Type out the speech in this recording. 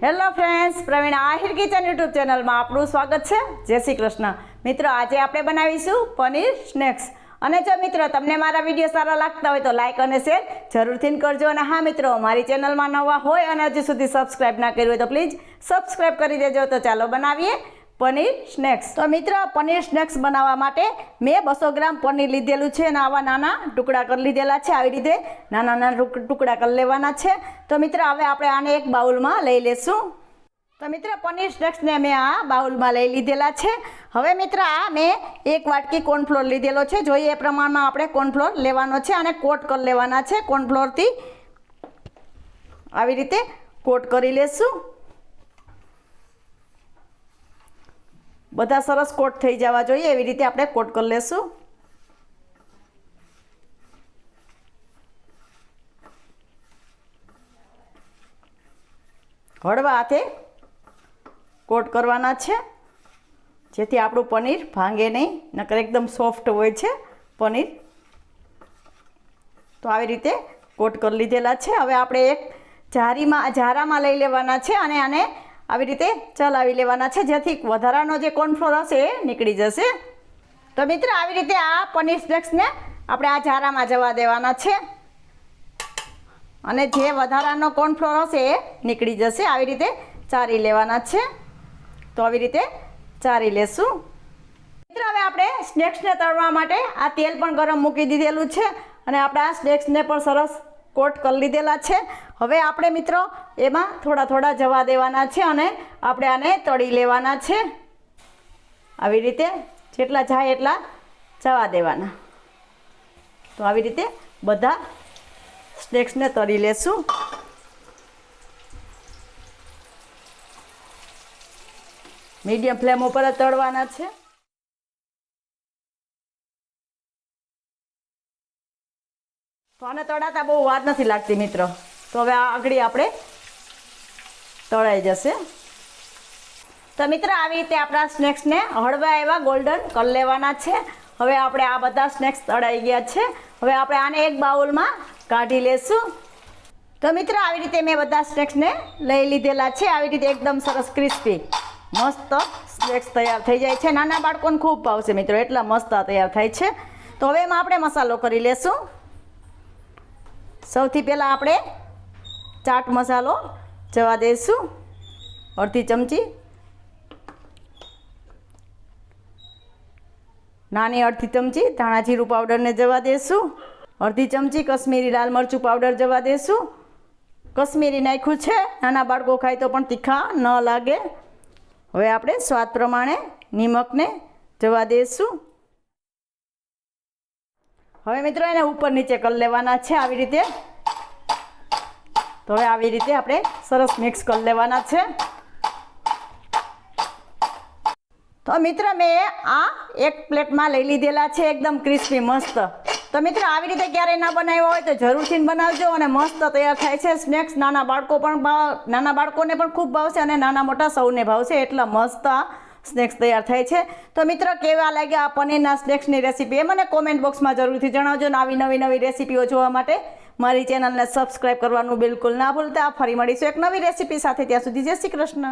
Hello friends, Pravin Ahir kitchen YouTube ચેનલમાં આપનું સ્વાગત છે। જય શ્રી કૃષ્ણ। મિત્રો, આજે આપણે બનાવીશું પનીર સ્નેક્સ। અને જો મિત્રો તમને મારા વિડીયો સારા લાગતા હોય તો લાઇક અને શેર જરૂરથી કરજો। અને હા મિત્રો, મારી ચેનલમાં નવા હોય અને હજી સુધી સબસ્ક્રાઈબ ના કર્યું હોય તો પ્લીઝ સબસ્ક્રાઈબ કરી દેજો। તો ચાલો બનાવીએ પનીર સ્નેક્સ। તો મિત્રો, પનીર સ્નેક્સ બનાવવા માટે મેં 200 ગ્રામ પનીર લીધેલું છે અને આવા નાના ટુકડા કરી લીધેલા છે। આવી રીતે નાના નાના ટુકડા કરી લેવાના છે। તો મિત્રો, હવે આપણે આને એક બાઉલમાં લઈ લેશું। તો મિત્રો, પનીર સ્નેક્સને મેં આ બાઉલમાં લઈ લીધેલા છે। હવે મિત્રો, આ મેં 1 વાટકી કોર્નફ્લોર લીધેલો છે। જોઈએ એ પ્રમાણમાં આપણે કોર્નફ્લોર લેવાનો છે અને કોટ કરી લેવાના છે। કોર્નફ્લોરથી આવી રીતે કોટ કરી લેશું। બધા સરસ કોટ થઈ જવા જોઈએ એવી રીતે આપણે કોટ કરી લેશું। હળવા હાથે કોટ કરવાના છે જેથી આપણું પનીર ભાંગે નહીં, નકર એકદમ સોફ્ટ હોય છે પનીર। તો આવી રીતે કોટ કરી લીધેલા છે। હવે આપણે એક જારામાં લઈ લેવાના છે અને આને આવી રીતે ચલાવી લેવાના છે જેથી વધારાનો જે કોર્નફ્લોર હશે એ નીકળી જશે। તો મિત્રો, આવી રીતે આ પનીર સ્નેક્સને આપણે આ જારામાં જવા દેવાના છે અને જે વધારાનો કોર્નફ્લોર હશે એ નીકળી જશે। આવી રીતે ચારી લેવાના છે। તો આવી રીતે ચારી લેશું। મિત્રો, હવે આપણે સ્નેક્સને તળવા માટે આ તેલ પણ ગરમ મૂકી દીધેલું છે અને આપણે આ સ્નેક્સને પણ સરસ કોટ કરી લીધેલા છે। હવે આપણે મિત્રો એમાં થોડા જવા દેવાના છે અને આપણે આને તળી લેવાના છે। આવી રીતે જેટલા જાય એટલા જવા દેવાના। તો આવી રીતે બધા સ્નેક્સને તળી લેશું। મીડિયમ ફ્લેમ ઉપર જ તળવાના છે। તો આને તળાતા બહુ વાર નથી લાગતી મિત્રો। તો હવે આગળ આપણે તળાઈ જશે। તો મિત્રો, આવી રીતે આપણા સ્નેક્સને હળવા એવા ગોલ્ડન કરી લેવાના છે। હવે આપણે આ બધા સ્નેક્સ તળાઈ ગયા છે। હવે આપણે આને એક બાઉલમાં કાઢી લેશું। તો મિત્રો, આવી રીતે મેં બધા સ્નેક્સને લઈ લીધેલા છે। આવી રીતે એકદમ સરસ ક્રિસ્પી મસ્ત સ્નેક્સ તૈયાર થઈ જાય છે। નાના બાળકોને ખૂબ ભાવશે મિત્રો, એટલા મસ્ત તૈયાર થાય છે। તો હવે એમાં આપણે મસાલો કરી લેશું। સૌથી પહેલાં આપણે ચાટ મસાલો જવા દઈશું અડધી ચમચી, નાની અડધી ચમચી ધાણા જીરું પાવડરને જવા દઈશું, અડધી ચમચી કશ્મીરી લાલ મરચું પાવડર જવા દઈશું। કશ્મીરી નાખ્યું છે, નાના બાળકો ખાય તો પણ તીખા ન લાગે। હવે આપણે સ્વાદ પ્રમાણે નિમકને જવા દઈશું। હવે મિત્રો, એને ઉપર નીચે કરી લેવાના છે આવી રીતે। તો હવે આવી રીતે આપણે સરસ મિક્સ કરી લેવાના છે। તો મિત્રો, મેં આ એક પ્લેટમાં લઈ લીધેલા છે એકદમ ક્રિસ્પી મસ્ત। તો મિત્રો, આવી રીતે ક્યારેય ના બનાવ્યો હોય તો જરૂરથી બનાવજો અને મસ્ત તૈયાર થાય છે સ્નેક્સ। નાના બાળકોને પણ ખૂબ ભાવશે અને નાના મોટા સૌને ભાવશે, એટલા મસ્ત આ સ્નેક્સ તૈયાર થાય છે। તો મિત્રો, કેવા લાગ્યા આ પનીરના સ્નેક્સની રેસીપી એ મને કોમેન્ટ બોક્સમાં જરૂરથી જણાવજો। અને આવી નવી રેસીપીઓ જોવા માટે મારી ચેનલને સબસ્ક્રાઈબ કરવાનું બિલકુલ ના ભૂલતા। ફરી મળીશું એક નવી રેસીપી સાથે। ત્યાં સુધી જય શ્રી કૃષ્ણ।